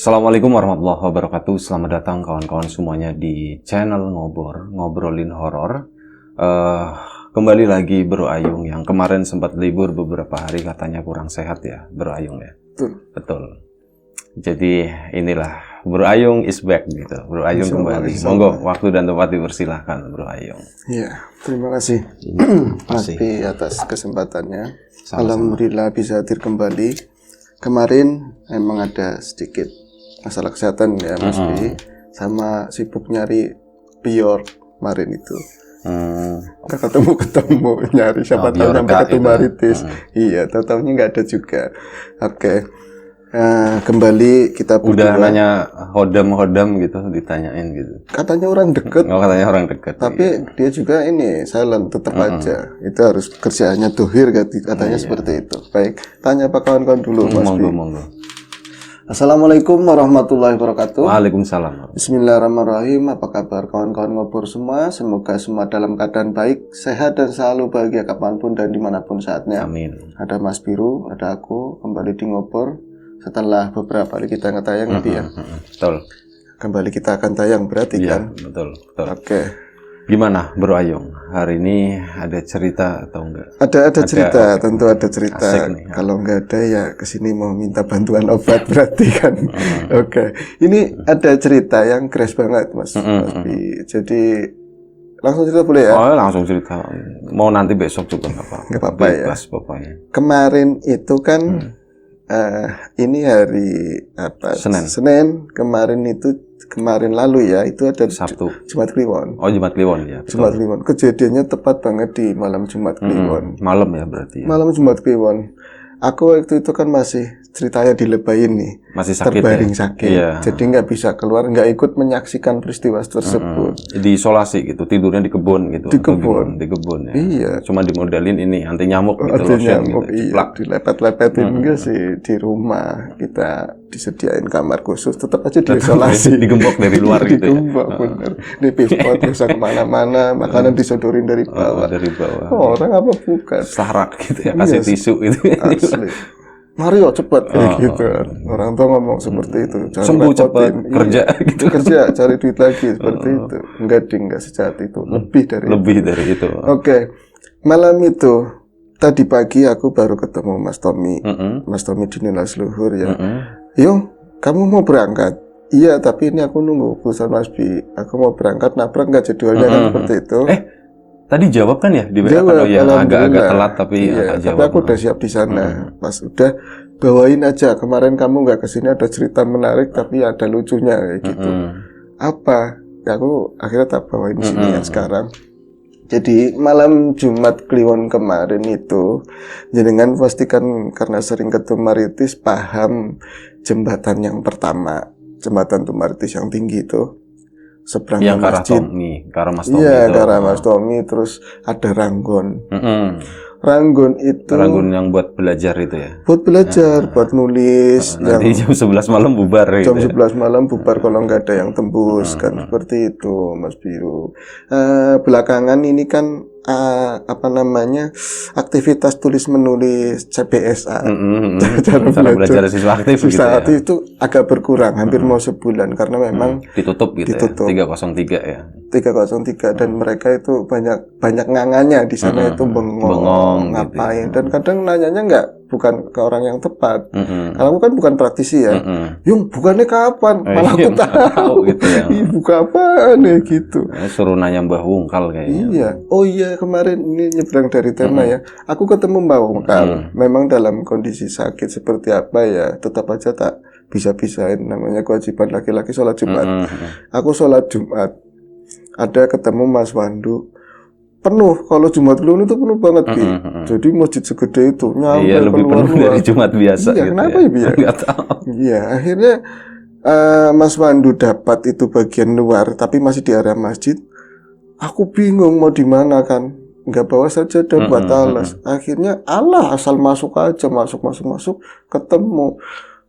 Assalamualaikum warahmatullahi wabarakatuh. Selamat datang kawan-kawan semuanya di channel Ngobrolin Horor. Kembali lagi Bro Ayung yang kemarin sempat libur beberapa hari, katanya kurang sehat ya Bro Ayung ya. Betul. Jadi inilah Bro Ayung is back gitu. Bro Ayung kembali. Monggo waktu dan tempat dipersilahkan Bro Ayung. Iya, terima kasih Mas Pi atas kesempatannya. Sama-sama. Alhamdulillah bisa hadir kembali. Kemarin emang ada sedikit masalah kesehatan ya Mas Pi, sama sibuk nyari Pior kemarin itu. Nggak ketemu nyari siapa tahu sampai ketemu Maritis. Iya, tahu-tahunya nggak ada juga. Oke. Kembali kita udah nanya hodam gitu, ditanyain gitu. Katanya orang deket. Oh, katanya orang deket. Tapi iya, dia juga ini silent tetap aja. Itu harus kerjaannya dohir katanya seperti itu. Baik, tanya apa kawan-kawan dulu Mas Pi. Monggo. Assalamualaikum warahmatullahi wabarakatuh. Waalaikumsalam. Bismillahirrahmanirrahim. Apa kabar kawan-kawan ngobor semua? Semoga semua dalam keadaan baik, sehat dan selalu bahagia kapanpun dan dimanapun saatnya. Amin. Ada Mas Biru, ada aku kembali di ngobor. Setelah beberapa kali kita ngetayang nanti ya. Betul. Kembali kita akan tayang berarti kan? Betul. Oke. Gimana Bro Ayung? Hari ini ada cerita atau enggak? Ada cerita, tentu ada cerita. Nih, kalau nggak ada ya kesini mau minta bantuan obat berarti kan. Oke. Ini ada cerita yang crash banget Mas Pi. Jadi langsung cerita boleh ya? Oh, langsung cerita. Mau nanti besok juga nggak apa-apa. Nggak apa-apa ya. Pokoknya. Kemarin itu kan ini hari apa? Senin. Kemarin lalu ya, itu ada Sabtu. Jumat Kliwon. Oh, Jumat Kliwon ya. Betul. Jumat Kliwon. Kejadiannya tepat banget di malam Jumat Kliwon. Malam ya berarti. Ya. Malam Jumat Kliwon. Aku waktu itu kan masih ceritanya dilebayin nih. Masih sakit terbaring ya? sakit. Iya. Jadi nggak bisa keluar, nggak ikut menyaksikan peristiwa tersebut. Diisolasi gitu, tidurnya di kebun gitu. Di kebun. Di kebun ya. Iya. Cuma dimodalin ini anti nyamuk gitu. Anti nyamuk gitu. iya. Dilepet-lepetin enggak sih di rumah. Kita disediain kamar khusus, tetap aja diisolasi. Digembok dari luar gitu ya. Digembok bener. Di pispot bisa kemana-mana, makanan disodorin dari bawah. Dari bawah. Orang apa bukan? Sarak gitu ya, kasih tisu gitu. Asli. Mario cepat kayak gitu. Orang tua ngomong seperti itu. Jangan sembuh cepat, kerja gitu. Kerja, cari duit lagi seperti itu. Enggak sejahat itu. Lebih dari itu. Oke. Malam itu tadi pagi aku baru ketemu Mas Tommy. Mas Tommy di Nilas Luhur ya. Yo, kamu mau berangkat? Iya, tapi ini aku nunggu perusahaan Mas Bi. Aku mau berangkat, nabrak nggak jadwalnya kan seperti itu. Tadi jawab kan ya di WA kalau ya agak-agak telat tapi iya, jawab. tapi aku udah siap di sana. Pas udah bawain aja. Kemarin kamu nggak kesini ada cerita menarik tapi ada lucunya kayak gitu. Apa? Ya aku akhirnya tak bawain sini ya sekarang. Jadi malam Jumat Kliwon kemarin itu jenengan pastikan karena sering ketemu Maritis paham jembatan yang pertama, jembatan Tumaritis yang tinggi itu. Seberang yang masjid. Ke arah Mas Tommy. Iya, ke arah Mas Tommy, terus ada Ranggon. Ranggon itu Ranggon yang buat belajar itu ya. Buat belajar, buat nulis. Nanti jam 11 malam bubar gitu. Jam 11 malam bubar kalau nggak ada yang tembus kan seperti itu Mas Biru. Belakangan ini kan aktivitas tulis menulis CBSA. Cara belajar siswa aktif gitu ya. Itu agak berkurang, hampir mau sebulan karena memang ditutup gitu ya. 303 ya. 303 dan mereka itu banyak ngangannya di sana itu bengong ngapain gitu. Dan kadang nanyanya bukan ke orang yang tepat. Kalau aku kan bukan praktisi ya. Yung bukannya kapan? Malah aku tahu gitu ya. Buka apaan ya gitu. Suruh nanya Mbah Wungkal kayaknya. Iya. Oh iya kemarin ini nyebrang dari tema ya. Aku ketemu Mbah Wungkal. Memang dalam kondisi sakit seperti apa ya, tetap aja tak bisa-bisain namanya kewajiban laki-laki sholat Jumat. Aku sholat Jumat. Ada ketemu Mas Wandu. Penuh, kalau Jumat Kliwon itu penuh banget Bi. Jadi masjid segede itu nyampe lebih penuh dari Jumat biasa. Iya, gitu kenapa ya? Bi? Nggak tahu. Iya, akhirnya Mas Wandu dapat itu bagian luar, tapi masih di area masjid. Aku bingung mau di mana kan, nggak bawa saja dan buat alas. Akhirnya asal masuk aja, masuk, ketemu,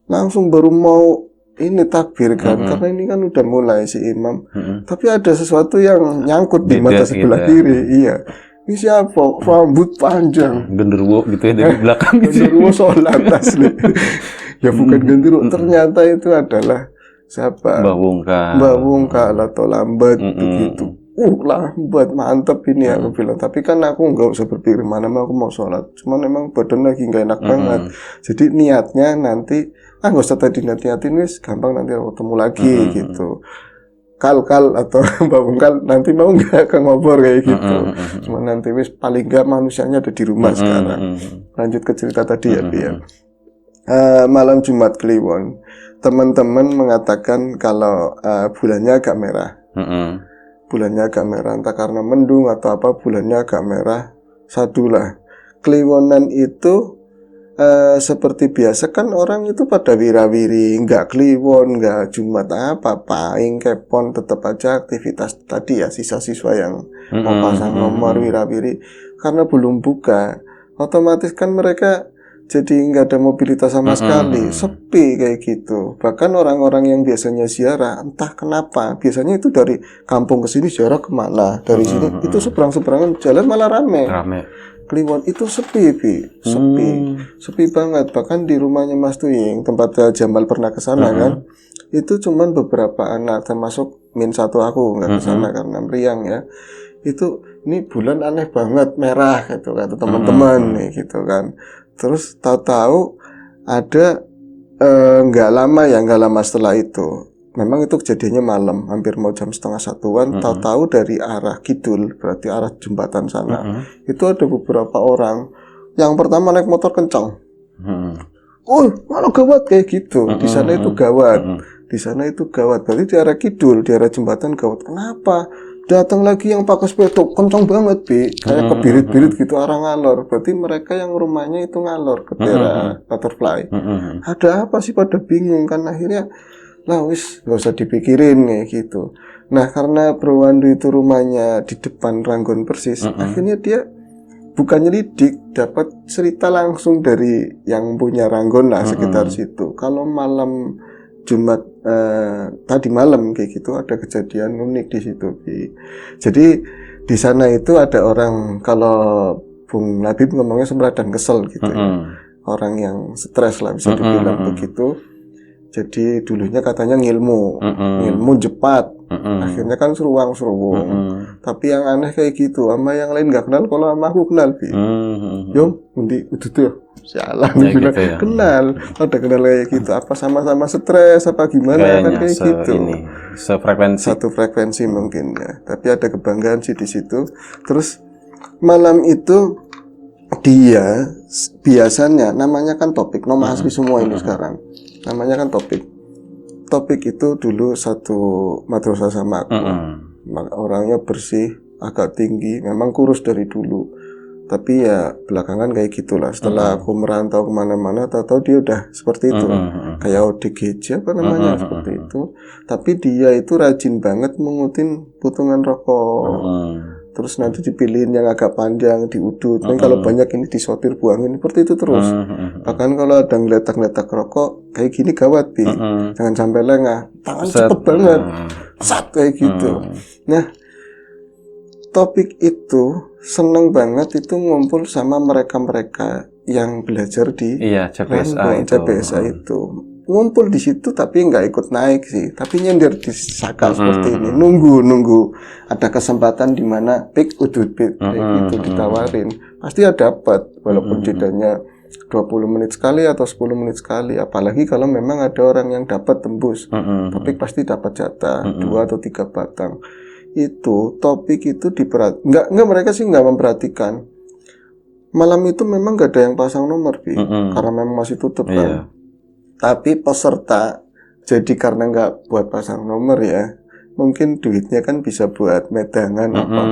langsung baru mau ini takbir kan, karena ini kan udah mulai si imam. Tapi ada sesuatu yang nyangkut di mata sebelah kiri. Iya. Ini siapa? Rambut panjang. Genderuwo gitu ya dari belakang gitu. Genderuwo sholat asli. Ya bukan ganti rugi, ternyata itu adalah siapa? Mbak Wungkal atau Lambat begitu. Lambat, mantep ini aku bilang. Tapi kan aku nggak usah berpikir mana aku mau sholat. Cuman emang badan lagi nggak enak banget. Jadi niatnya nanti nggak usah tadi niatin wis gampang nanti ketemu lagi gitu. Kal atau Mbak Wungkal nanti mau nggak ke ngobor kayak gitu. Cuma nanti wis paling nggak manusianya ada di rumah sekarang. Lanjut ke cerita tadi ya Bi ya. Malam Jumat Kliwon, teman-teman mengatakan kalau bulannya agak merah. Bulannya agak merah, entah karena mendung atau apa, bulannya agak merah. Satu lah, Kliwonan itu seperti biasa kan orang itu pada wirawiri, nggak Kliwon, nggak Jumat apa, paing kepon, tetap aja aktivitas tadi ya, siswa-siswa yang mau pasang nomor wirawiri. Karena belum buka, otomatis kan mereka jadi nggak ada mobilitas sama sekali, sepi kayak gitu. Bahkan orang-orang yang biasanya ziarah, entah kenapa, biasanya itu dari kampung ke sini ziarah kemana, dari sini itu seberang-seberangan jalan malah rame. Kliwon itu sepi, sepi banget. Bahkan di rumahnya Mas Tuying, tempat Jamal pernah ke sana kan, itu cuman beberapa anak, termasuk -1 aku nggak ke sana karena meriang ya. Itu ini bulan aneh banget, merah gitu kata teman-teman nih gitu kan. Terus tahu-tahu ada nggak lama setelah itu, memang itu kejadiannya malam, hampir mau jam 12:30-an, tahu-tahu dari arah kidul, berarti arah jembatan sana, itu ada beberapa orang. Yang pertama naik motor kencang, mana gawat kayak gitu. Di sana itu gawat, di sana itu gawat. Berarti di arah kidul, di arah jembatan gawat. Kenapa? Datang lagi yang pakai sepeda kencang banget, Bi. Kayak kebirit-birit gitu arah ngalor. Berarti mereka yang rumahnya itu ngalor ke daerah Butterfly. Ada apa sih, pada bingung kan. Akhirnya lah wis gak usah dipikirin nih gitu. Nah karena Bro Wandu itu rumahnya di depan Ranggon persis, akhirnya dia bukan nyelidik, dapat cerita langsung dari yang punya Ranggon lah sekitar situ. Kalau malam Jumat tadi malam kayak gitu ada kejadian unik di situ. Jadi di sana itu ada orang, kalau Bung Labib ngomongnya semrat dan kesel gitu ya. Orang yang stres lah bisa dibilang begitu. Jadi dulunya katanya ngilmu cepat, akhirnya kan seruang-seruang. Tapi yang aneh kayak gitu, sama yang lain nggak kenal, kalau sama aku kenal, Bi. Yom, nanti itu tuh, sialan ya, gitu ya. Kenal, ada kenal kayak gitu. Apa sama-sama stres, apa gimana kan kayak gitu. Satu frekuensi mungkin ya. Tapi ada kebanggaan sih di situ. Terus malam itu dia biasanya namanya kan Topik, nama asli semua ini sekarang. Namanya kan Topik itu dulu satu madrasah sama aku. Orangnya bersih, agak tinggi, memang kurus dari dulu. Tapi ya belakangan kayak gitulah. Setelah aku merantau kemana-mana, tahu-tahu dia udah seperti itu. Kayak ODGJ apa namanya, seperti itu. Tapi dia itu rajin banget mengutin putungan rokok. Terus nanti dipilihin yang agak panjang, diudut. Tapi kalau banyak ini disortir, buangin, seperti itu terus. Bahkan kalau ada ngeletak-ngeletak rokok kayak gini gawat, Bi. Jangan sampai lengah. Tangan cepet banget. Sat kayak gitu. Nah, Topik itu seneng banget itu ngumpul sama mereka-mereka yang belajar di CPSA itu. Ngumpul di situ tapi nggak ikut naik sih, tapi nyender di Saka seperti ini, nunggu ada kesempatan di mana pick udut itu ditawarin, pasti ya dapat, walaupun jedanya 20 menit sekali atau 10 menit sekali, apalagi kalau memang ada orang yang dapat tembus, Topik pasti dapat jatah 2 atau 3 batang. Itu Topik itu nggak mereka sih nggak memperhatikan. Malam itu memang nggak ada yang pasang nomor, Bi, karena memang masih tutup kan. Tapi peserta, jadi karena nggak buat pasang nomor ya, mungkin duitnya kan bisa buat medangan apa.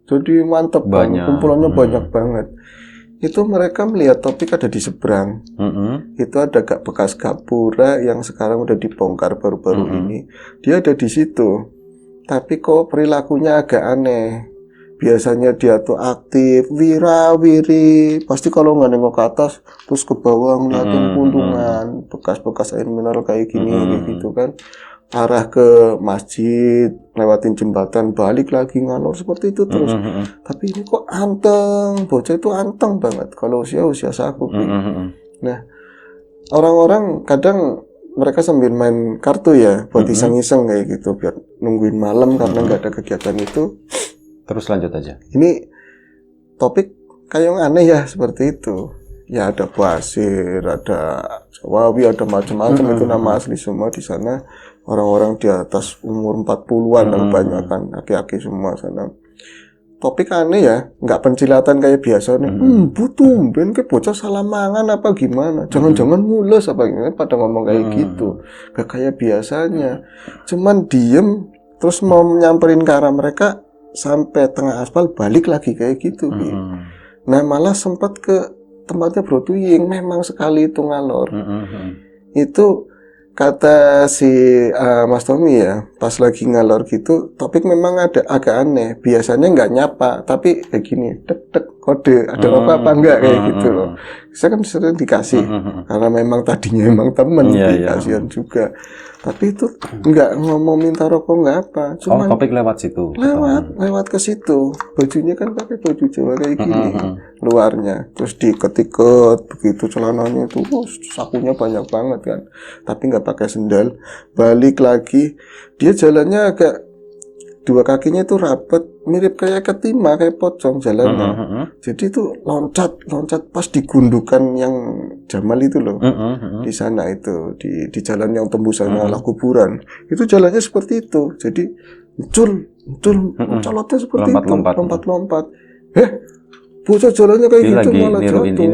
Jadi mantep banget, kumpulannya banyak banget. Itu mereka melihat Topik ada di seberang. Itu ada bekas gapura yang sekarang udah dibongkar baru-baru ini. Dia ada di situ. Tapi kok perilakunya agak aneh. Biasanya dia tuh aktif, wirawiri, pasti kalau nggak nengok ke atas, terus ke bawah ngeliatin puntungan, bekas-bekas air mineral kayak gini, kayak gitu kan. Arah ke masjid, lewatin jembatan, balik lagi ngalor seperti itu terus. Tapi ini kok anteng, bocah itu anteng banget. Kalau usia aku. Nah, orang-orang kadang mereka sambil main kartu ya, buat iseng-iseng kayak gitu, biar nungguin malam karena nggak ada kegiatan itu. Terus lanjut aja. Ini topik kayak yang aneh ya, seperti itu. Ya ada Basir, ada Jawawi, ada macam-macam, itu nama asli semua di sana. Orang-orang di atas umur 40-an kebanyakan, laki-laki semua sana. Topik aneh ya, nggak pencilatan kayak biasa nih. Butuh, ben ke bocah salah mangan apa gimana? Jangan-jangan mules apa gimana? Pada ngomong kayak gitu, gak kayak biasanya. Cuman diem, terus mau nyamperin ke arah mereka sampai tengah aspal balik lagi kayak gitu. Nah malah sempat ke tempatnya Bro Tuying, memang sekali itu ngalor. Itu kata si Mas Tommy ya, pas lagi ngalor gitu, topik memang ada agak aneh. Biasanya nggak nyapa, tapi kayak gini, tek kode, ada apa enggak kayak gitu loh. Saya kan sering dikasih, karena memang tadinya emang temen, kasihan juga. Tapi itu nggak ngomong minta rokok nggak apa, cuman topik lewat situ. lewat ke situ. Bajunya kan pakai baju Jawa kayak gini, luarnya, terus diiket-iket begitu, celananya itu, sakunya banyak banget kan. Tapi nggak pakai sendal. Balik lagi, dia jalannya agak dua kakinya itu rapet, mirip kayak ketima, kayak pocong jalannya. Jadi itu loncat pas di gundukan yang Jamal itu loh. Di sana itu, di jalan yang tembusannya ala kuburan. Itu jalannya seperti itu. Jadi colotnya seperti itu, lompat-lompat. Bocah jalannya kayak dia gitu lagi malah niruin jatuh.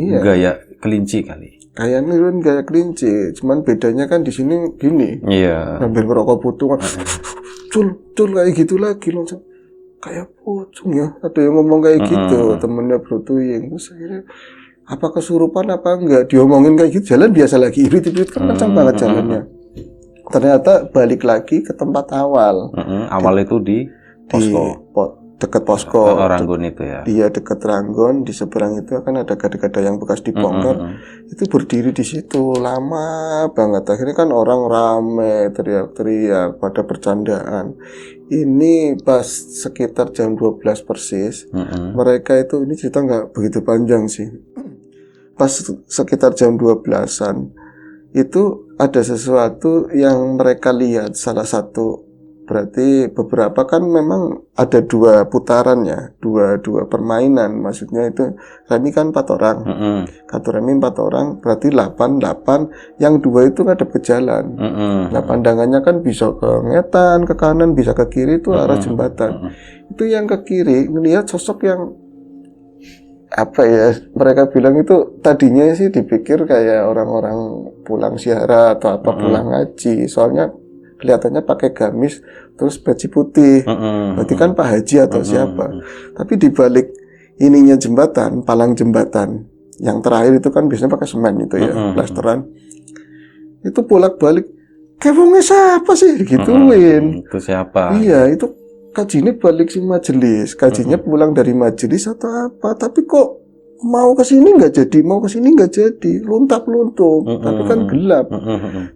ini gaya kelinci kali. Kayak niruin gaya kelinci, cuman bedanya kan di sini gini. Iya. Sambil ngerokok putu kan. Cul kayak gitu lagi langsung kayak pocong ya. Ada yang ngomong kayak gitu, temennya Bro Tuying. Terus akhirnya apa kesurupan apa enggak, diomongin kayak gitu, jalan biasa lagi, irit-irit kan kencang banget jalannya. Ternyata balik lagi ke tempat awal. Awal itu di posko. Dekat posko. Ranggon itu ya. Dia dekat Ranggon, di seberang itu kan ada gada-gada yang bekas dibongkar. Itu berdiri di situ lama banget. Akhirnya kan orang rame, teriak-teriak pada bercandaan. Ini pas sekitar jam 12 persis. Mereka itu, ini cerita nggak begitu panjang sih. Pas sekitar jam 12-an itu ada sesuatu yang mereka lihat. Salah satu, berarti beberapa kan memang ada dua putaran ya, dua permainan. Maksudnya itu remi kan 4 orang, kartu remi 4 orang, berarti 8, yang 2 itu ngadep ke jalan. Nah pandangannya kan bisa ke ngetan, ke kanan, bisa ke kiri, itu arah jembatan. Itu yang ke kiri ngelihat sosok yang apa ya, mereka bilang itu tadinya sih dipikir kayak orang-orang pulang ziarah atau apa, pulang ngaji, soalnya kelihatannya pakai gamis terus peci putih. Berarti kan Pak Haji atau siapa. Tapi di balik ininya jembatan, palang jembatan yang terakhir itu kan biasanya pakai semen itu ya, plasteran. Itu bolak-balik, kayak wongnya siapa sih gituin. Itu siapa? Iya, itu kajinya balik si majelis, kajinya pulang dari majelis atau apa, tapi kok mau ke sini nggak jadi, mau ke sini nggak jadi, luntak-luntuk, tapi kan gelap.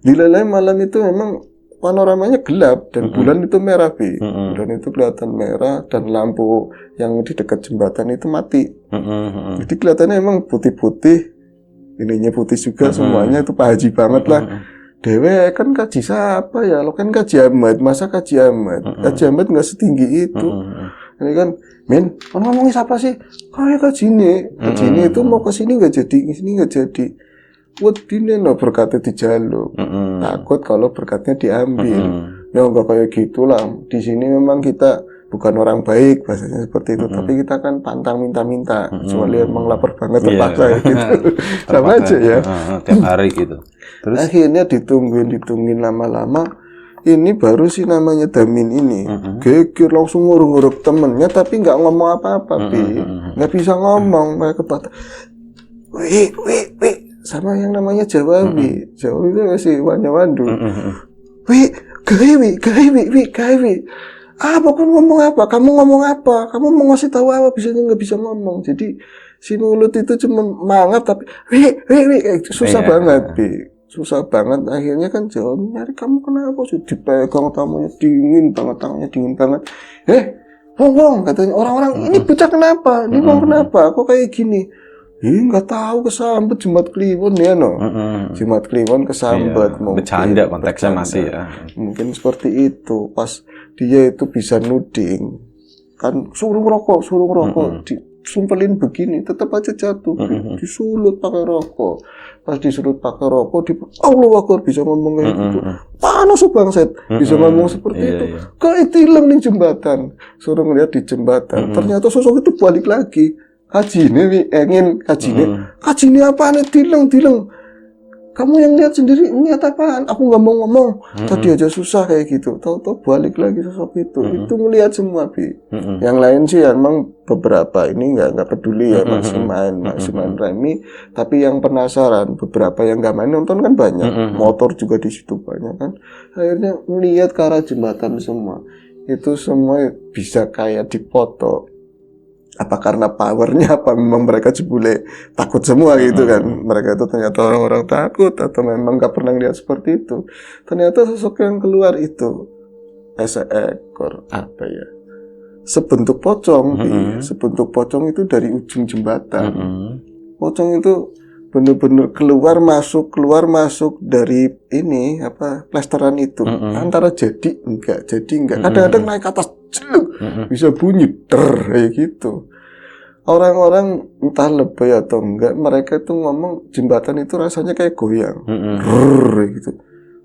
Dilalai malam itu memang panoramanya gelap dan bulan itu merah, bulan itu kelihatan merah dan lampu yang di dekat jembatan itu mati. Jadi kelihatannya emang putih-putih, ininya putih juga, semuanya itu Pak Haji banget lah. Dewe kan kaji siapa ya, lo kan kaji Ahmad, masa kaji Ahmad? Kaji Ahmad nggak setinggi itu. Ini kan, men, ngomongin siapa sih? Kayak kaji ini itu mau ke sini nggak jadi, ke sini nggak jadi. Buat dini loh berkatnya dijaluk, takut kalau berkatnya diambil. Ya nggak kayak gitulah. Di sini memang kita bukan orang baik, bahasanya seperti itu. Tapi kita kan pantang minta-minta. Kecuali emang lapar banget terpaksa gitu. Sama aja ya. Tiap hari gitu. Terus akhirnya ditungguin lama-lama. Ini baru sih namanya Damin ini. Geger langsung ngurung-ngurung temennya, tapi nggak ngomong apa-apa, nggak bisa ngomong. Mereka batas. Wih. Sama yang namanya Jawawi. Jawawi itu masih wandu. Wih, gawi. Apa kamu ngomong apa? Kamu ngomong apa? Kamu mau ngasih tahu apa? Bisanya nggak bisa ngomong. Jadi si mulut itu cuma mangap tapi wih, susah banget, susah banget. Akhirnya kan Jawabi nyari, kamu kenapa? Sudah dipegang tangannya dingin banget. Wong katanya orang-orang ini bocah kenapa? Ini wong kenapa? Kok kayak gini? nggak tahu kesambet Jumat Kliwon ya no. Jumat Kliwon kesambet. Iya, bercanda konteksnya masih ya. Mungkin seperti itu. Pas dia itu bisa nuding, kan suruh ngerokok, disumpelin begini, tetap aja jatuh, disulut pakai rokok. Pas disulut pakai rokok, Allah Akbar bisa ngomong kayak gitu. Panas bangset, bisa ngomong seperti itu. Kayak tilang di jembatan, suruh ngeliat di jembatan. Ternyata sosok itu balik lagi. Kajine apaan tilang. Kamu yang lihat sendiri, lihat apaan? Aku nggak mau ngomong. Tadi aja susah kayak gitu. Tahu-tahu balik lagi sosok itu. Itu ngelihat semua, Bi. Yang lain sih emang beberapa ini nggak peduli ya, masih main remi. Tapi yang penasaran, beberapa yang nggak main nonton kan banyak. Motor juga di situ banyak kan. Akhirnya melihat ke arah jembatan semua. Itu semua bisa kayak dipoto. Apa karena powernya, apa memang mereka jebule takut semua gitu kan. Mereka itu ternyata orang-orang takut atau memang gak pernah lihat seperti itu. Ternyata sosok yang keluar itu seekor apa ya, sebentuk pocong. Sebentuk pocong itu dari ujung jembatan. Pocong itu benar-benar keluar masuk dari ini apa plesteran itu. Antara jadi enggak. Kadang-kadang naik ke atas bisa bunyi kayak gitu. Orang-orang entah lebay atau enggak, mereka itu ngomong jembatan itu rasanya kayak goyang, gitu.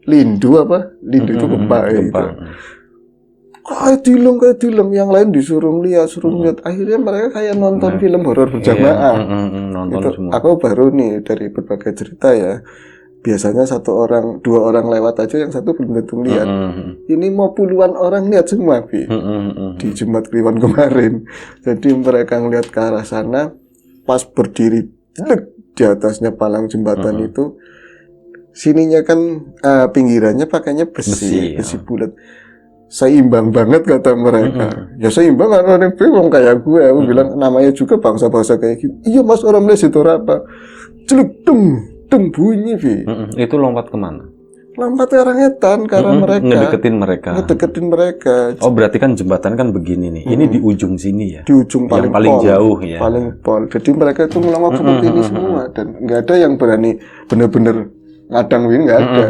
Lindu itu gempa gitu. Kayak dilem, yang lain disuruh lihat. Akhirnya mereka kayak nonton film horor berjamaah. Itu aku baru nih dari berbagai cerita ya. Biasanya dua orang lewat aja, yang satu belum tentu lihat. Ini mau puluhan orang lihat semua, Bi. Di Jumat Kliwon kemarin. Jadi mereka ngelihat ke arah sana, pas berdiri di atasnya palang jembatan itu, sininya kan pinggirannya pakainya besi bulat. Seimbang banget kata mereka. Ya seimbang karena orang bingung kayak gue. Aku bilang namanya juga bangsa-bangsa kayak gitu. Iya mas, orang Malaysia itu apa? Celuk deng bunyi, Bi. Itu lompat kemana? Lompat ke arah ngetan, karena ngedeketin mereka. Oh berarti kan jembatan kan begini nih. Ini di ujung sini ya. Di ujung paling jauh ya. Paling pol. Jadi mereka itu ngelongok seperti ini semua, dan nggak ada yang berani bener-bener ngadang win, nggak ada.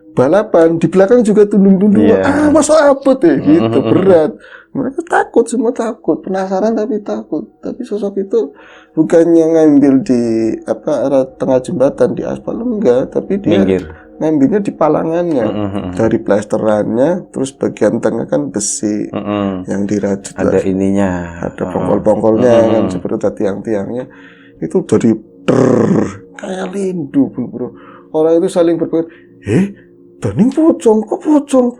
Balapan di belakang juga tundung-tundung. Masa apa deh gitu, berat. Mereka semua takut, penasaran tapi takut. Tapi sosok itu bukannya ngambil di arah tengah jembatan di aspal, enggak, tapi dia ngambilnya di palangannya. Dari plesterannya, terus bagian tengah kan besi yang dirajut. Ada ininya, ada pongkol-pongkolnya kan, seperti tiang-tiangnya. Itu dari kayak lindu, bro. Orang itu saling berpikir, Daning pocong, kok pocong,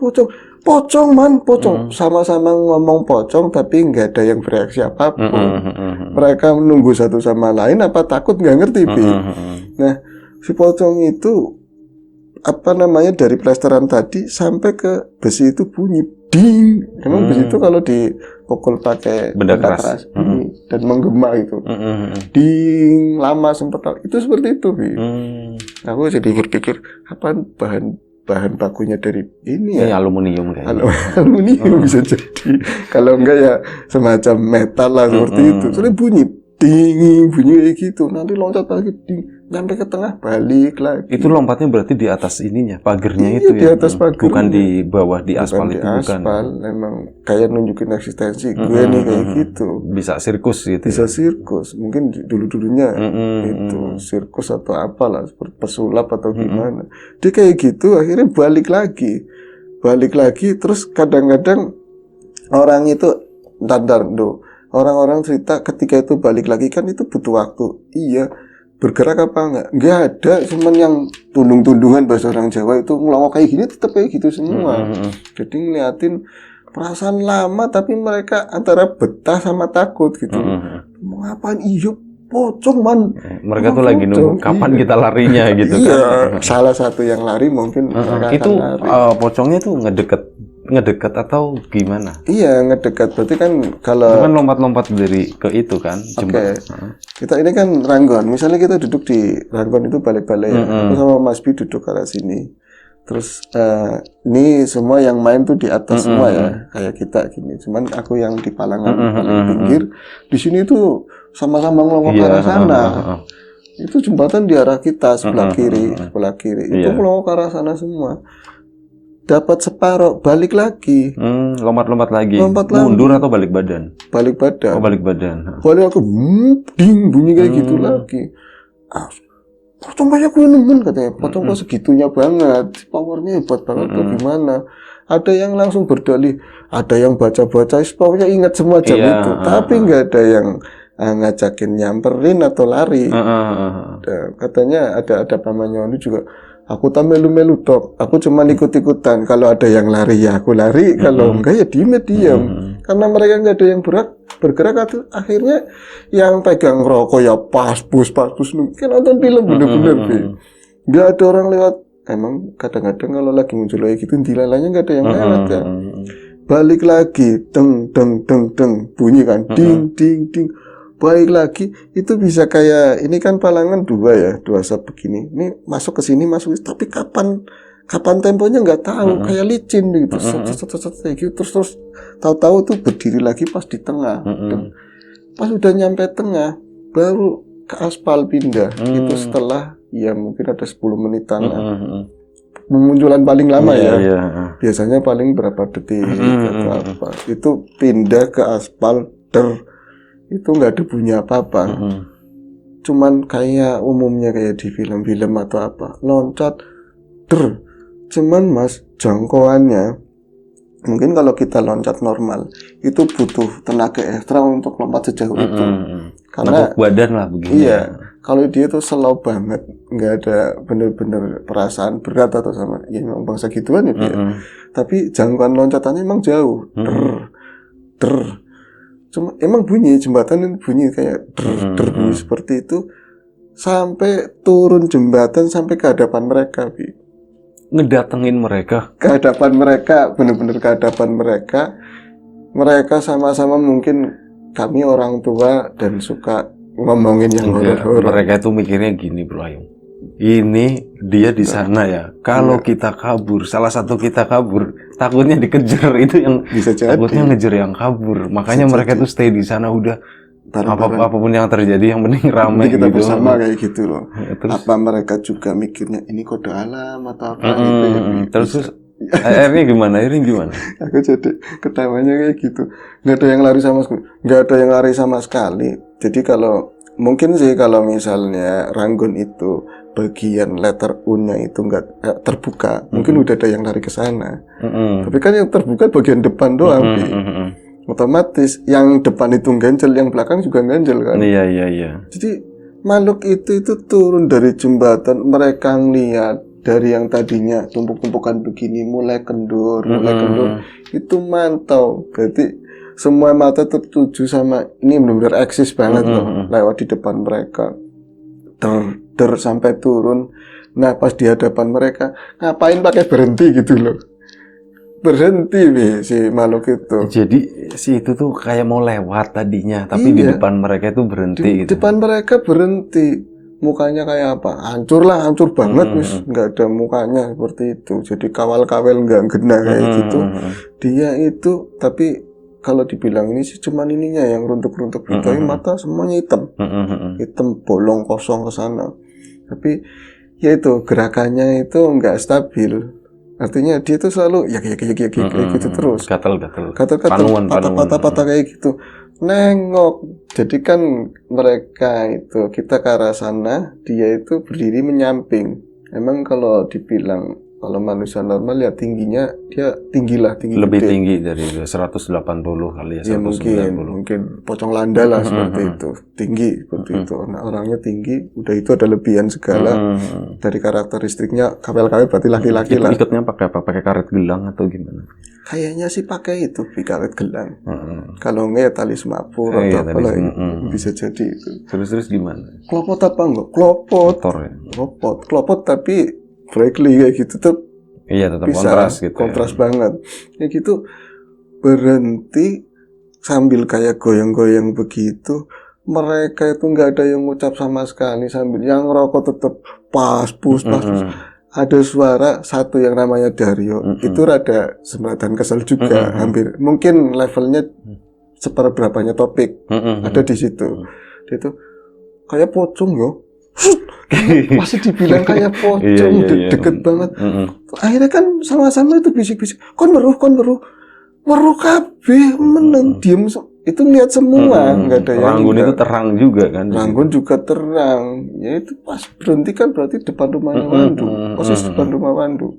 sama-sama ngomong pocong, tapi nggak ada yang bereaksi apapun. Mereka menunggu satu sama lain, apa takut nggak ngerti, Bi. Nah, si pocong itu dari plesteran tadi sampai ke besi itu bunyi ding. Emang besi itu kalau dipukul pakai benda keras dan menggema itu, ding, lama sempat itu seperti itu, Bi. Aku jadi berpikir apa bahan bakunya dari ini ya, aluminium kayaknya. Aluminium bisa jadi. Kalau enggak ya semacam metal lah seperti itu. Soalnya bunyi kayak gitu. Nanti loncat lagi sampai ke tengah, balik lagi. Itu lompatnya berarti di atas ininya, pagernya iya, itu di ya. atas pagernya. Bukan di bawah di aspal itu, bukan. Memang kayak nunjukin eksistensi gue nih kayak gitu. Bisa sirkus gitu. Bisa sirkus. Mungkin dulu-dulunya itu sirkus atau apalah, seperti pesulap atau gimana. Dia kayak gitu, akhirnya balik lagi terus kadang-kadang orang itu orang-orang cerita ketika itu balik lagi kan itu butuh waktu. Iya, bergerak apa enggak ada, cuman yang tundung-tundungan bahasa orang Jawa itu ngelongok kayak gini tetap kayak gitu semua. Jadi ngeliatin perasaan lama, tapi mereka antara betah sama takut gitu. Mau ngapain? Iya pocong man. Mereka tuh lagi nunggu kapan kita larinya gitu kan. Iya, salah satu yang lari mungkin mereka itu akan lari. Pocongnya tuh ngedekat atau gimana? Iya, ngedekat. Berarti kan kalau kan lompat-lompat dari ke itu kan. Oke. Kita ini kan Ranggon. Misalnya kita duduk di Ranggon itu balai-balai ya. Aku sama Mas Bi duduk ke arah sini. Terus ini semua yang main tuh di atas semua ya, kayak kita gini. Cuman aku yang di palangan paling pinggir. Di sini tuh sama-sama ngelongok ke arah sana. Itu jembatan di arah kita sebelah kiri. Itu ngelongok ke arah sana semua. Dapat separuh, balik lagi. Lompat lagi. Mundur atau balik badan? Balik badan. Oh, balik badan. Balik aku, ding, bunyi kayak gitu lagi. Pocong banyak gue nemen katanya. Pocong kok segitunya banget, powernya hebat banget. Gimana? Ada yang langsung berdalih, ada yang baca-baca, pokoknya ingat semua jam itu. Tapi nggak ada yang ngajakin nyamperin atau lari. Katanya ada pamannya ini juga. Aku tak melu-melu tok. Aku cuma ikut-ikutan. Kalau ada yang lari ya aku lari. Kalau enggak ya diam. Karena mereka nggak ada yang bergerak. Akhirnya yang pegang rokok ya pas-pus. Mungkin nonton film bener-bener. Nggak ada orang lewat. Emang kadang-kadang kalau lagi muncul kayak gitu, dilalanya nggak ada yang lewat ya. Balik lagi, deng, bunyi kan, ding. Baik lagi, itu bisa kayak, ini kan palangan dua sub begini. Ini masuk ke sini, tapi kapan temponya nggak tahu, kayak licin gitu. Terus tahu-tahu tuh berdiri lagi pas di tengah. Pas udah nyampe tengah, baru ke aspal pindah. Itu setelah ya mungkin ada 10 menitan. Pemunculan paling lama biasanya paling berapa detik atau apa. Itu pindah ke aspal itu nggak ada bunyi apa-apa. Cuman kayak umumnya kayak di film-film atau apa, loncat cuman mas, jangkauannya mungkin kalau kita loncat normal itu butuh tenaga ekstra untuk lompat sejauh itu. Karena badan lah begini. Iya, kalau dia tuh slow banget, nggak ada bener-bener perasaan berat atau sama ya memang bangsa gituan ya dia. Tapi jangkauan loncatannya emang jauh. Cuma emang bunyi jembatan bunyi kayak bunyi seperti itu sampai turun jembatan sampai ke hadapan mereka, Bi. Ngedatengin mereka. Ke hadapan mereka, benar-benar ke hadapan mereka. Mereka sama-sama mungkin kami orang tua dan suka ngomongin yang horor-horor. Mereka itu mikirnya gini, Bro Ayung. Ini dia di sana ya. Kalau kita kabur, salah satu kita kabur, takutnya dikejar. Itu yang bisa jadi. Takutnya ngejar yang kabur. Makanya bisa mereka tuh stay di sana udah. Apapun yang terjadi yang penting ramai kita gitu. Bersama kayak gitu loh. Ya, terus, apa mereka juga mikirnya ini kode alam atau apa gitu ya. Terus akhirnya gimana? Aku jadi ketawanya kayak gitu. Nggak ada yang lari sama sekali. Jadi kalau mungkin sih kalau misalnya Ranggon itu bagian letter U-nya itu nggak terbuka, mungkin udah ada yang lari ke sana. Tapi kan yang terbuka bagian depan doang. Otomatis yang depan itu ganjel, yang belakang juga ganjel kan. Iya. Jadi makhluk itu turun dari jembatan, mereka ngeliat dari yang tadinya tumpuk-tumpukan begini mulai kendur, itu mantau. Berarti semua mata tertuju sama ini benar-benar eksis banget loh, lewat di depan mereka. Sampai turun. Nah pas di hadapan mereka, ngapain pakai berhenti gitu loh. Berhenti si makhluk itu. Jadi si itu tuh kayak mau lewat tadinya, tapi di depan mereka itu berhenti. Di depan mereka berhenti. Mukanya kayak apa? Hancur banget nggak ada mukanya seperti itu. Jadi kawal-kawel nggak kena kayak gitu. Dia itu, tapi kalau dibilang ini sih cuman ininya yang runtuk-runtuk gitu, mata semuanya hitam. Hitam bolong kosong ke sana. Tapi ya itu gerakannya itu nggak stabil. Artinya dia tuh selalu ya kayak gitu terus. Gatel. Patah-patah kayak gitu. Nengok. Jadi kan mereka itu kita ke arah sana, dia itu berdiri menyamping. Emang kalau dibilang kalau manusia normal ya tingginya dia tinggi lebih gede. Tinggi dari 180 kali ya. Ya mungkin pocong landa lah seperti itu. Tinggi seperti itu. Nah, orangnya tinggi, udah itu ada lebihan segala. Dari karakteristiknya kawel-kawel berarti laki-laki lah. Ikutnya pakai apa? Pakai karet gelang atau gimana? Kayaknya sih pakai itu karet gelang. Kalau enggak ya tali semapur atau apa lah. Bisa jadi itu. Terus gimana? Klopot apa enggak? Klopot. Motor ya? Klopot tapi Brakely kayak gitu tuh. Iya, tetap bisa, kontras gitu. Kontras banget. Kayak gitu berhenti sambil kayak goyang-goyang begitu. Mereka itu nggak ada yang ngucap sama sekali, sambil yang rokok tetap pas. Ada suara satu yang namanya Dario. Itu rada semacam kesel juga, hampir mungkin levelnya seperberapanya Topik. Ada di situ. Dia tuh kayak pocong yo. Masih dibilang kayak pocong, deket banget. Akhirnya kan sama-sama itu bisik-bisik, kon weruh kabeh meneng diem itu lihat semua, nggak ada yang Ranggun itu terang juga kan. Ranggun juga terang. Ya itu pas berhenti kan berarti depan rumahnya Wandu, posisi depan rumah Wandu.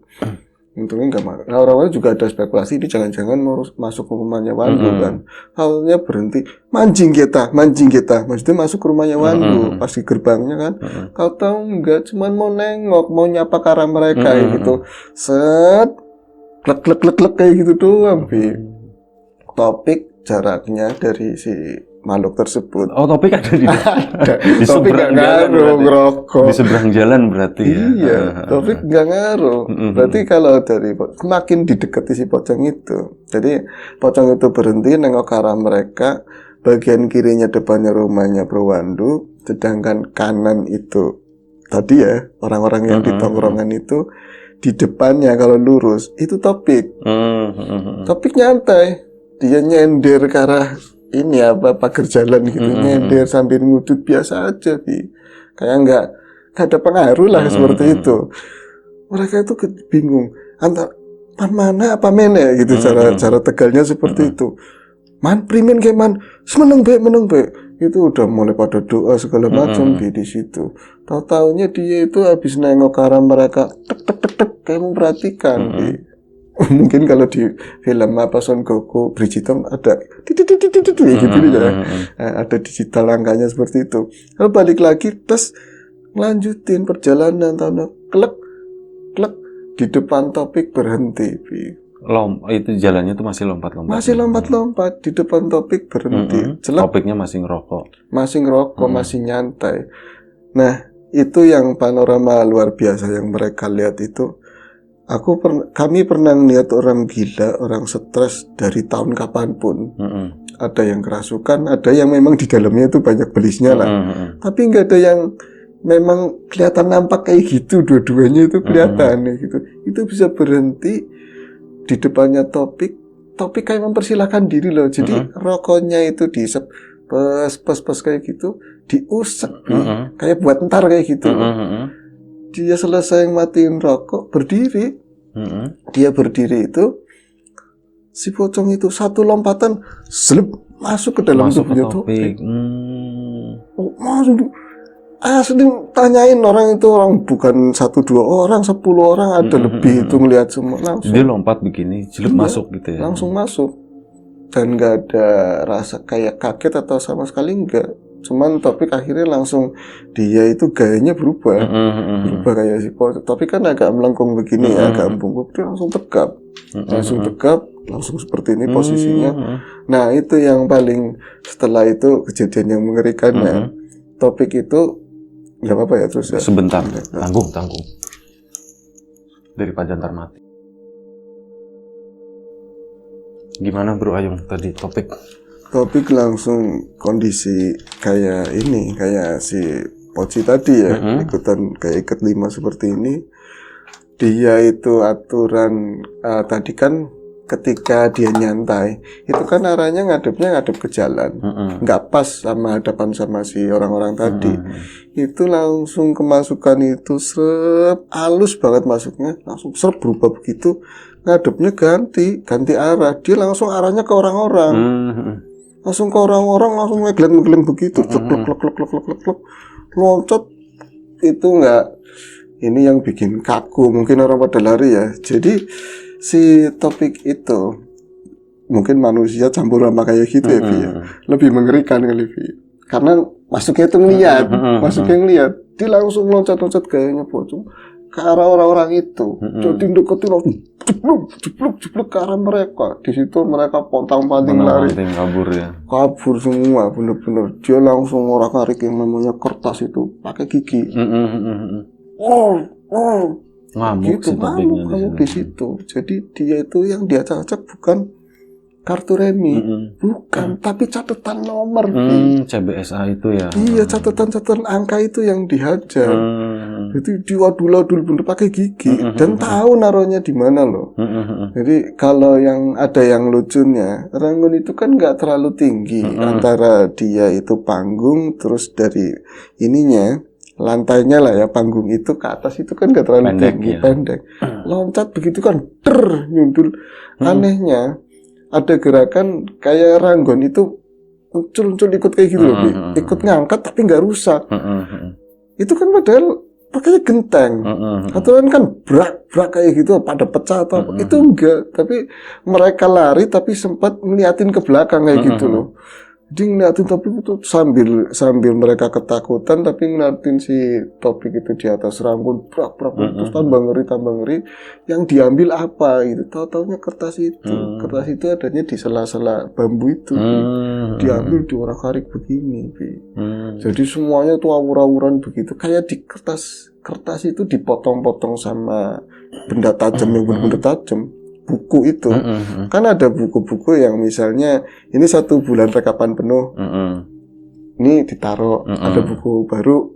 Untungnya nggak, orang-orang juga ada spekulasi ini jangan-jangan mau masuk ke rumahnya Wandu kan. Halnya berhenti, mancing kita, maksudnya masuk ke rumahnya Wandu pas di gerbangnya kan. Kau tahu nggak, cuman mau nengok, mau nyapa ke arah mereka gitu, set, klek kayak gitu doang, Bi. Topik jaraknya dari si makhluk tersebut. Oh, Topik ada di di seberang jalan ngerokok. Di seberang jalan berarti ya. Iya, Topik nggak ngaruh. Berarti kalau dari semakin didekati si pocong itu. Jadi pocong itu berhenti nengok ke arah mereka. Bagian kirinya depannya rumahnya Bro Wandu, sedangkan kanan itu tadi ya orang-orang yang di tongkrongan itu di depannya kalau lurus itu Topik. Topik nyantai, dia nyender ke arah ini pagar jalan gitu, nyender sambil ngudut biasa aja, Bi. Kayak nggak ada pengaruh lah seperti itu. Mereka itu bingung antara mana apa mene gitu, cara tegalnya seperti itu. Man primin ke man, meneng be. Itu udah mulai pada doa segala macam di situ. Tahu-taunya dia itu habis nengok ke arah mereka, tek kayak memperhatikan, Bi. Mungkin kalau di film Son Goku Brigitte ada gitu ya. Ada digital angkanya seperti itu. Lalu balik lagi terus lanjutin perjalanan, klek di depan Topik berhenti, Bi. Itu jalannya tuh masih lompat-lompat. Masih lompat-lompat di depan Topik berhenti. Topiknya masih ngerokok. Masih nyantai. Nah, itu yang panorama luar biasa yang mereka lihat itu. Kami pernah lihat orang gila, orang stres dari tahun kapanpun. Ada yang kerasukan, ada yang memang di dalamnya itu banyak belisnya lah. Tapi nggak ada yang memang kelihatan nampak kayak gitu. Dua-duanya itu kelihatan gitu. Itu bisa berhenti di depannya Topik kayak mempersilahkan diri loh. Jadi rokoknya itu diisep pes kayak gitu, diusap kayak buat ntar kayak gitu. Dia selesai matiin rokok, berdiri. Dia berdiri itu, si pocong itu satu lompatan selip masuk ke dalam tubuhnya Topik. Asli tanyain orang itu, orang bukan 1-2 orang, 10 orang ada lebih itu ngelihat semua langsung. Dia lompat begini, selip masuk gitu ya. Langsung masuk. Dan nggak ada rasa kayak kaget atau sama sekali nggak. Cuman Topik akhirnya langsung dia itu gayanya berubah kayak si pocong. Tapi kan agak melengkung begini ya, agak bungkuk, dia langsung tegap, langsung seperti ini posisinya. Nah itu yang paling setelah itu kejadian yang mengerikan ya. Topik itu nggak apa-apa ya terus ya. Sebentar, tanggung daripada ntar mati. Gimana Bro Ayung tadi Topik langsung kondisi kayak ini, kayak si Poci tadi ya, ikutan kayak ikat 5 seperti ini. Dia itu aturan tadi kan ketika dia nyantai, itu kan arahnya ngadep ke jalan, nggak pas sama hadapan sama si orang-orang tadi. Itu langsung kemasukan itu halus banget masuknya, langsung berubah begitu, ngadepnya ganti arah, dia langsung arahnya ke orang-orang. Langsung ke orang-orang, langsung ngegleng begitu, klek, loncat. Itu enggak, ini yang bikin kaku, mungkin orang pada lari ya. Jadi si Topik itu mungkin manusia campur sama kayak gitu ya, ya. Lebih mengerikan kali, karena masuknya itu ngeliat, dia langsung loncat gayanya pocong ke arah orang-orang itu. Jadi deketin langsung jeblok ke arah mereka. Di situ mereka pontang-panting lari, kabur semua, bener-bener. Dia langsung ngorak-ngarik yang namanya kertas itu pakai gigi. Ngamuk gitu, ngamuk di situ. Jadi dia itu yang diacak-acak bukan kartu remi. Bukan, tapi catatan nomor. CBSA itu ya. Iya, catatan angka itu yang dihajar. Jadi diwadul-wadul bener pakai gigi dan tahu naruhnya di mana loh. Jadi kalau yang ada yang lucunya, Ranggun itu kan nggak terlalu tinggi antara dia itu panggung terus dari ininya lantainya lah ya, panggung itu ke atas itu kan nggak terlalu tinggi, pendek. Loncat begitu kan, nyundul. Anehnya ada gerakan kayak Ranggon itu muncul ikut kayak gitu loh, ikut ngangkat tapi nggak rusak. Itu kan padahal pakainya genteng, aturan kan brak kayak gitu pada pecah atau apa. Itu enggak, tapi mereka lari tapi sempat ngeliatin ke belakang kayak gitu loh. Jadi ngeliatin Topik itu sambil mereka ketakutan tapi ngeliatin si Topik itu di atas Ranggun brak terus tambah ngeri. Yang diambil apa gitu, tahu-taunya kertas itu. Kertas itu adanya di sela-sela bambu itu. Diambil diorak-arik begini. Jadi semuanya tuh awur-awuran begitu, kayak di kertas itu dipotong-potong sama benda tajam yang benar-benar tajam. Buku itu kan ada buku-buku yang misalnya ini 1 bulan rekapan penuh, ini ditaruh, ada buku baru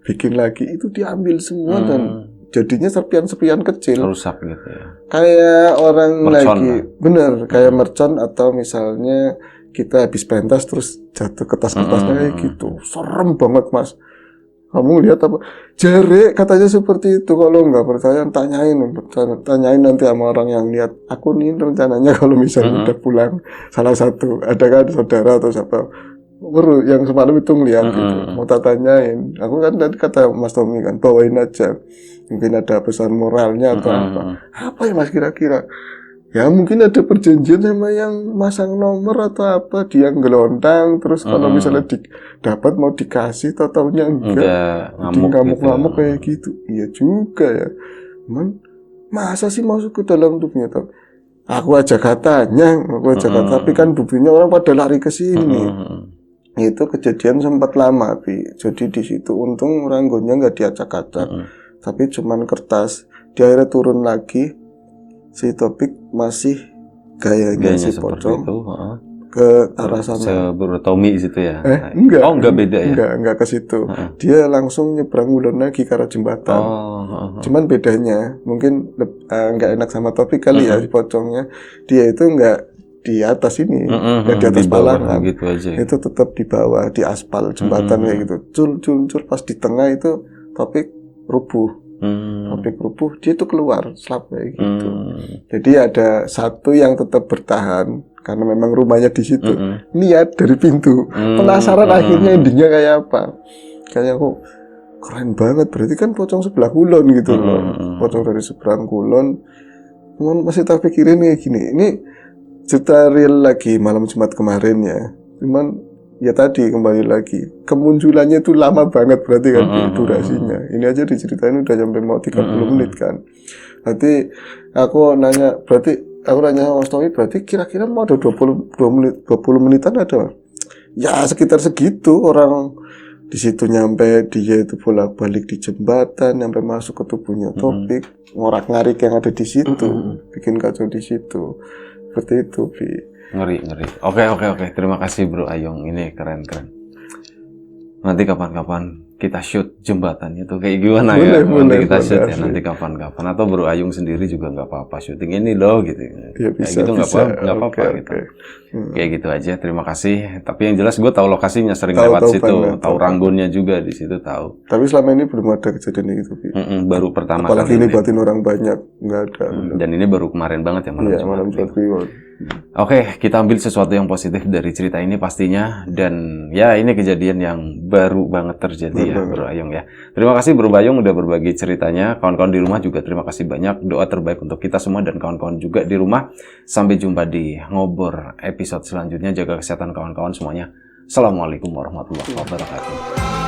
bikin lagi, itu diambil semua dan jadinya serpian-serpian kecil, rusak gitu ya. Kayak orang mercon lagi bener kayak mercon, atau misalnya kita habis pentas terus jatuh kertas-kertasnya kayak gitu. Serem banget Mas. Kamu lihat apa? Jare katanya seperti itu. Kalau nggak percaya tanyain nanti sama orang yang lihat. Aku nih rencananya kalau misalnya udah pulang, salah satu ada kan saudara atau siapa baru yang semalam itu ngeliat gitu, mau tanyain. Aku kan tadi kata Mas Tommy kan bawain aja, mungkin ada pesan moralnya atau apa ya Mas kira-kira. Ya mungkin ada perjanjian sama yang masang nomor atau apa, dia ngelontang terus kalau misalnya dapat mau dikasih taunya enggak, ngamuk-ngamuk gitu. Kayak gitu. Iya juga ya. Cuman masa sih masuk ke dalam tubuhnya tuh? Aku aja katanya, tapi kan buktinya orang pada lari ke sini. Itu kejadian sempat lama, Bi. Jadi di situ untung Ranggonnya nggak diacak-acak, tapi cuman kertas. Di akhirnya turun lagi. Si Topik masih gayanya si Pocong ke arah sana. Tommy situ ya? Enggak. Oh, enggak beda ya? Enggak ke situ. Dia langsung nyebrang ulun lagi ke arah jembatan. Cuman bedanya, mungkin enggak enak sama Topik kali ya si Pocongnya. Dia itu enggak di atas ini, enggak di atas palangan. Gitu aja. Itu tetap di bawah, di aspal jembatan kayak gitu. Cul pas di tengah itu Topik rubuh. Topik rubuh, dia tuh keluar slap kayak gitu. Jadi ada satu yang tetap bertahan karena memang rumahnya di situ. Lihat dari pintu, penasaran akhirnya endingnya kayak apa. Kayak aku keren banget, berarti kan Pocong sebelah kulon gitu loh. Pocong dari seberang kulon. Cuman masih tak pikirin kayak gini. Ini cerita real lagi malam Jumat kemarin ya. Cuman ya tadi kembali lagi kemunculannya itu lama banget berarti kan durasinya. Ini aja diceritain udah sampai mau 30 menit kan. Berarti aku nanya sama Mas Tommy, berarti kira-kira mau ada 20 menitan ada? Ya sekitar segitu. Orang di situ nyampe dia itu bolak-balik di jembatan, nyampe masuk ke tubuhnya Topik, ngorak-ngarik yang ada di situ, bikin kacau di situ. Seperti itu, Bi. Ngeri. Oke. Terima kasih Bro Ayung. Ini keren. Nanti kapan-kapan kita shoot jembatannya tuh kayak gimana nanti kita shoot ya nanti kapan-kapan. Atau Bro Ayung sendiri juga nggak apa-apa syuting ini loh gitu. Ya, bisa, kayak gitu nggak apa-apa gitu. Kayak gitu aja. Terima kasih. Tapi yang jelas gue tahu lokasinya, sering lewat situ. Tahu Ranggonnya juga di situ tahu. Tapi selama ini belum ada kejadian itu. Baru pertama kali. Apalagi libatin orang banyak, nggak ada. Dan ini baru kemarin banget ya malam Jumat. Oke, kita ambil sesuatu yang positif dari cerita ini pastinya. Dan ya ini kejadian yang baru banget terjadi ya Bro Ayung ya. Terima kasih Bro Ayung udah berbagi ceritanya. Kawan-kawan di rumah juga terima kasih banyak. Doa terbaik untuk kita semua dan kawan-kawan juga di rumah. Sampai jumpa di Ngobor episode selanjutnya. Jaga kesehatan kawan-kawan semuanya. Assalamualaikum warahmatullahi wabarakatuh.